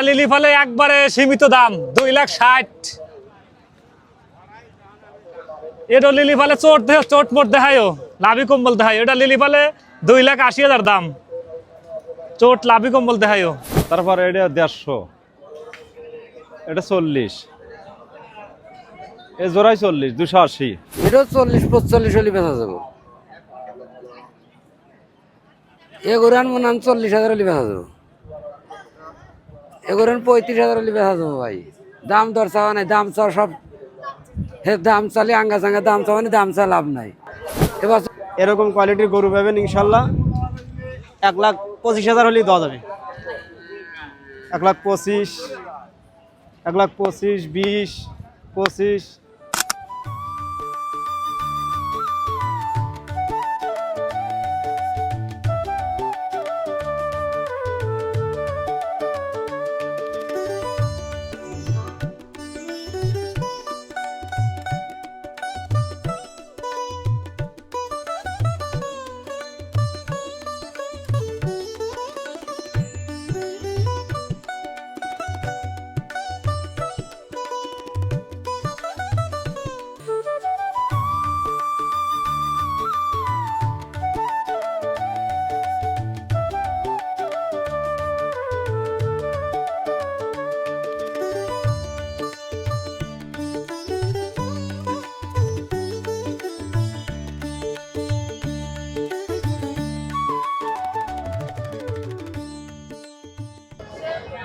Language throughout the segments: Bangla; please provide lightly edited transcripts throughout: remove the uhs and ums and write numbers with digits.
লিলি ফলে একবারে সীমিত দাম 2,60,000। এটা লিলি ফলে চোট মোট দেখায়ও লাভি কম্বল দেখায়। এটা লিলি ফলে 2,80,000 দাম, চোট লাভি কম্বল দেখায়ও। তারপরে এটা 150, এটা 40, এ জোড়াই 40, 280। এটা 40-45 হলে বেচা যাবো। এগুরান মনে হয় 40,000 হলে বেচা যাবো। এগুরান 35,000 হলে বেচা যাবো ভাই। দাম দর চাওয়া নাই, দাম চাওয়া সব দাম চালে আঙ্গা চাঙ্গা দাম চাওয়া নেই, দাম চা লাভ নাই। এবার এরকম কোয়ালিটির গরু পাবেন ইনশাল্লাহ 1,25,000 হলেই দেওয়া যাবে। 1,25,000, 1,25,000, 20, 25।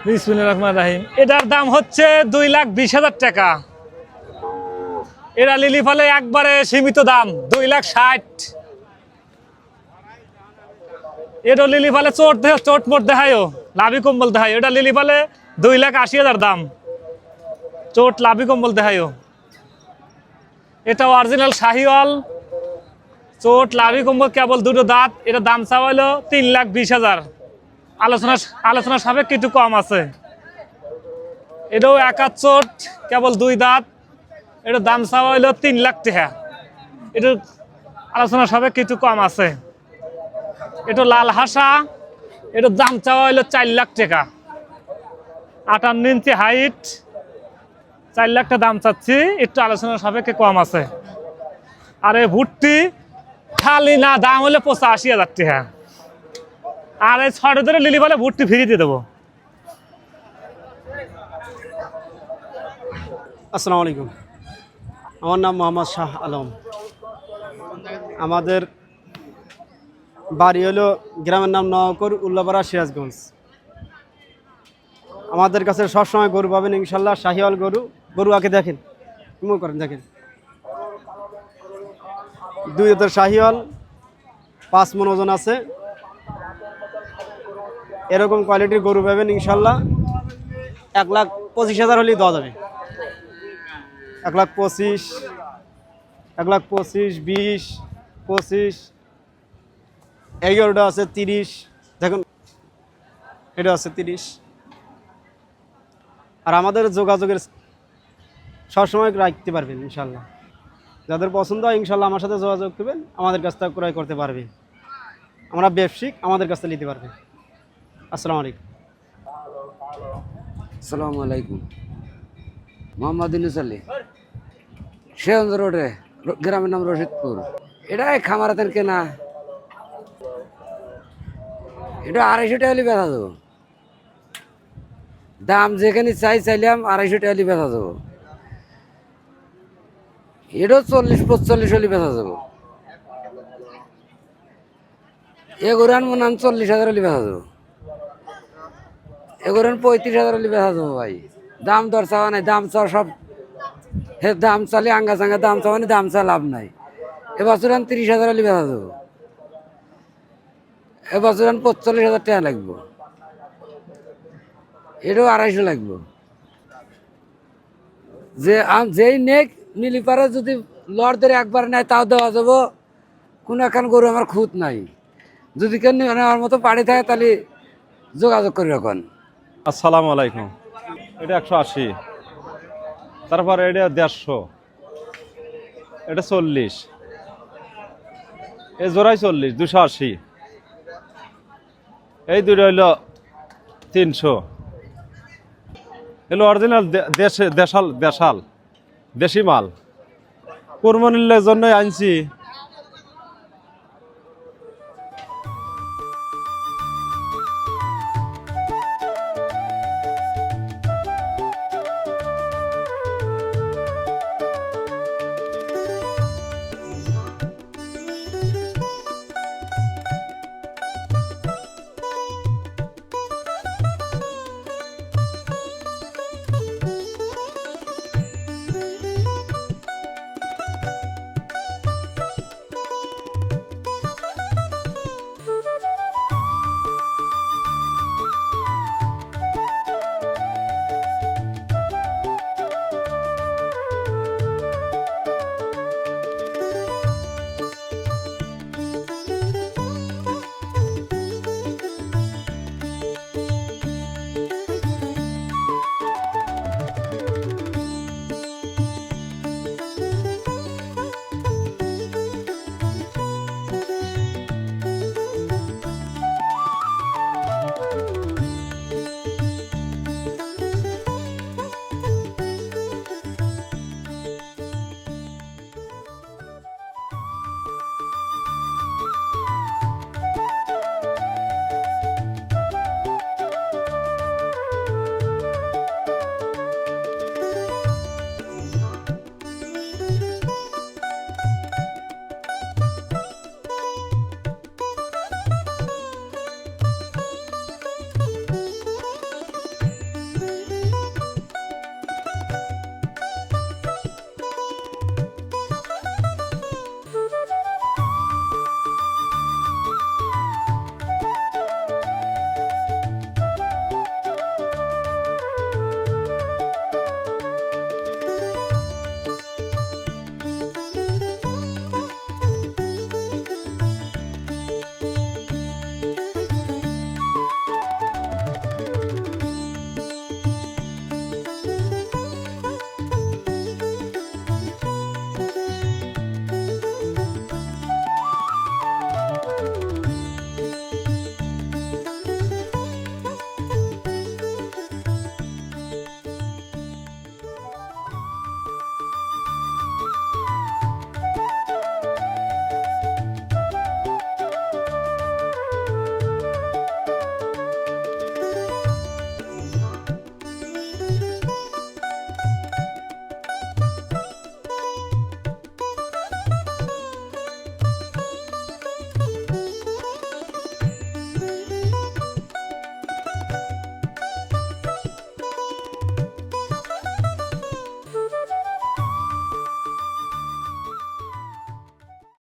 বিসমিল্লাহির রহমানির রহিম। এটার দাম হচ্ছে 2,20,000 টাকা। এরা লিলি ফলে একবারে সীমিত দাম 2,60,000। এটা লিলি ফলে চোট মোট দেখায়ও লাভি কম্বল দেখায়। এটা লিলি ফলে 2,80,000 দাম, চোট লাভি কম্বল দেখায়ও। এটা অরিজিনাল শাহিওয়াল, চোট লাভি কম্বল, কেবল দুটো দাঁত। এটা দাম চাওয়া হলো 3,20,000। আলোচনা সাপেক্ষে একটু কম আছে। এটাও একা চোট, কেবল 2 দাঁত। এটার দাম চাওয়া হলো 3 লাখ টাকা। এটার আলোচনা সাপেক্ষে একটু কম আছে। এটা লাল হাসা, এটার দাম চাওয়া হলো 4 লাখ টাকা। 58 ইঞ্চি হাইট, 4 লাখ টাকা দাম চাচ্ছি। একটু আলোচনা সাপেক্ষে কম আছে। আর এই ভুট্টি খালি না, দাম হলো 85,000 টাকা। আর এই 6 ধরে লিলি বলে ভুট্টি ফ্রি দিয়ে দেবো। আসসালামু আলাইকুম, আমার নাম মোহাম্মদ শাহ আলম। আমাদের বাড়ি হলো, গ্রামের নাম নওয়াকর, উল্লাপাড়া, সিরাজগঞ্জ। আমাদের কাছে সবসময় গরু পাবেন ইনশাল্লাহ, শাহিওয়াল গরু আগে দেখেন, মনে করেন দেখেন, 2 দাঁতের শাহিওয়াল, 5 মণ ওজন আছে। এরকম কোয়ালিটির গরু পাবেন ইনশাল্লাহ 1,25,000 হলেই দেওয়া যাবে। 1,25,000, 1,25,000, 20, 25। এই গরুটা আছে 30, দেখুন এটা আছে 30। আর আমাদের যোগাযোগের সবসময় রাখতে পারবেন ইনশাল্লাহ। যাদের পছন্দ হয় ইনশাল্লাহ আমার সাথে যোগাযোগ করবেন, আমাদের কাছ থেকে ক্রয় করতে পারবে। আমরা ব্যবসায়িক, আমাদের কাছ থেকে নিতে পারবে। আসসালামু আলাইকুম। আসসালামু আলাইকুম। মোহাম্মদ ইউনুস আলী, শেহঞ্জ রোডে, গ্রামের নাম রশিদপুর। এটা খামারাতের কেনা। এটা 250 টাকা হলে বেচা যাবো। দাম যেখানে চাইলাম 250 টাকা হলে বেচা যাবো। এটাও 40-45 হলে বেচা যাবো। এগুরান মনে হয় 40,000 হলে বেচা যাবো। এগুরান 35,000 হলে বেচা যাবো ভাই। দাম দর চাওয়া নাই, দাম চাওয়া সব দাম চালে আঙ্গা চাঙ্গা দাম চাওয়া নেই, দাম চা লাভ নাই। এবছর 30,000 হলে বেচা যাবো। এবছর 45,000 টাকা লাগবো। এটাও 250 লাগবো। যেই নেক মিলি পারে, যদি লড় ধরে একবার নেয় তাও দেওয়া যাবো। কোনো এখন গরু আমার খুঁত নাই। যদি কেন নেওয়ার মতো পাড়ি থাকে তাহলে যোগাযোগ করি রাখুন। আসসালামু আলাইকুম। এটা 180, তারপরে এটা 150, এটা 40, এ জোড়াই 40, 280। এই দুটো হইল 300। এগুলো অরিজিনাল দেশে দেশাল দেশাল দেশি মাল। কুরবানির জন্য আনছি।